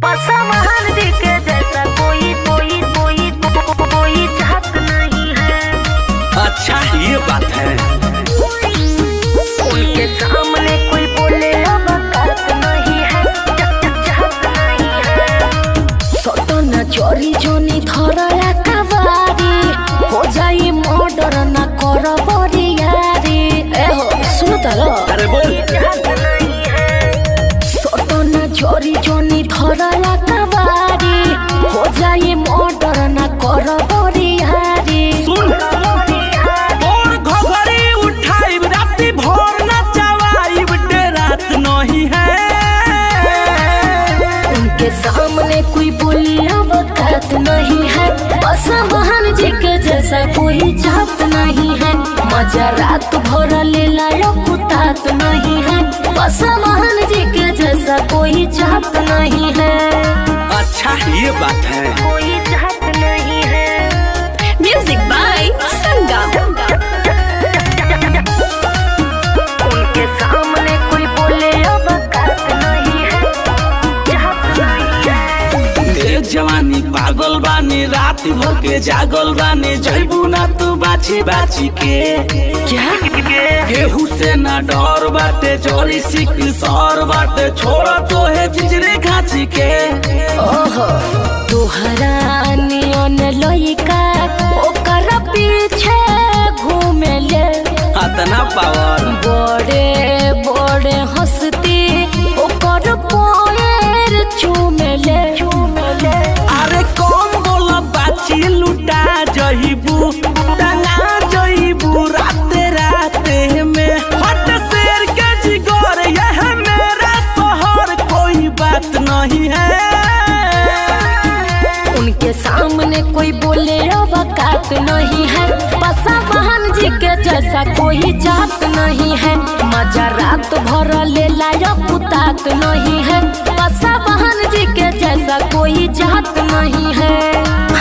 पसवान जी के जैसा कोई कोई कोई कोई चाहत नहीं है। अच्छा ये बात है। उनके सामने कोई बोले अब बात नहीं है, चाहत नहीं है। सटना चोरी जोनी धरला कवारी हो जाई मर्डर ना कर बरियारी। ए हो सुन तारो अरे बोल। सटना चोरी जोनी धरला कवारी हो जाई मर्डर ना कर बरियारी। सुन और घघरी उठाई राती भोर नचवाई रात नहीं है। उनके सामने कोई बोली अब बात नहीं है। पसवान जी के जैसा कोई चाहत नहीं है। मजा रात भर ले लायो कुतात नहीं है। पसवान जी के जैसा कोई चाहत नहीं है। अच्छा ये बात है। कोई चाहत नहीं है। म्यूजिक बाय संगम। उनके सामने कोई बोले अब बात नहीं है, चाहत नहीं है। तेरे जवानी पागल बानी रात भर के जागल बानी जैबू ना तू बाची बाची के। क्या केहू से ना डर बाटे चोरी सिक सर बाटे छोड़ा तो है जिजरे घाची के। ओहो तोहरा नियन लइका ओकर पीछे घूमे ले। अतना पावर बड़े बड़े हंसती ओकर पैर चूमे ले। अरे कौन बोला बाची लुटा जहीबू टंगा जहीबू राते राते में। हट शेर के जिगर यह मेरा शहर कोई बात नहीं है। उनके सामने कोई बोले औकात नहीं है। पसवान जी के जैसा कोई जात नहीं है। मजा रात भर ले लायो कुतात नहीं है। पसवान जी के जैसा कोई जात नहीं है।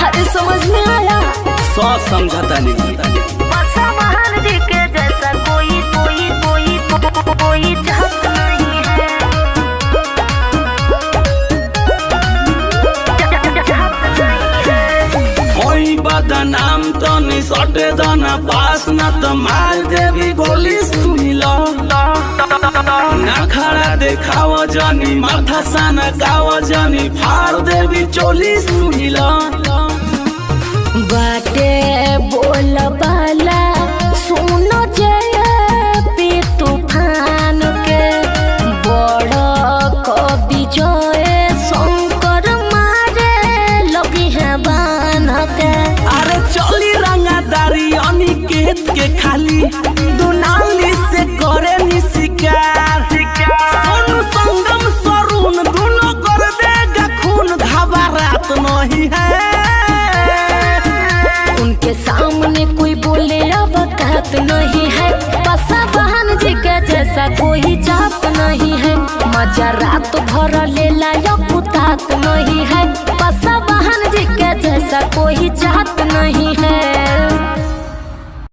अरे समझ में आया? सब समझता नहीं। पसवान जी के जैसा कोई कोई कोई कोई जात नहीं है। कोई बदनाम तो नहीं सटे दाना पास ना तो मार देवी गोली सुनी लो। ना खड़ा देखाव जानी माथा साना गाव जानी फाड़ देवी चोली सुनी लो। बाटे बोल बाला सुनो जय पे तूफान के। बड़ कवि जय शंकर मारे लगी है बान के। अरे चली रंगादारी अनिकेत के खाली दुनाली से करे नी शिकार। सोनू संगम सरून दोनों कर देगा खून घबरात नहीं है। उनके सामने कोई बोले अब बात नहीं है। पसवान जी के जैसा कोई जात नहीं है। मजा रात भर ले लायो कुतात नहीं है। पसवान जी के जैसा कोई जात नहीं है।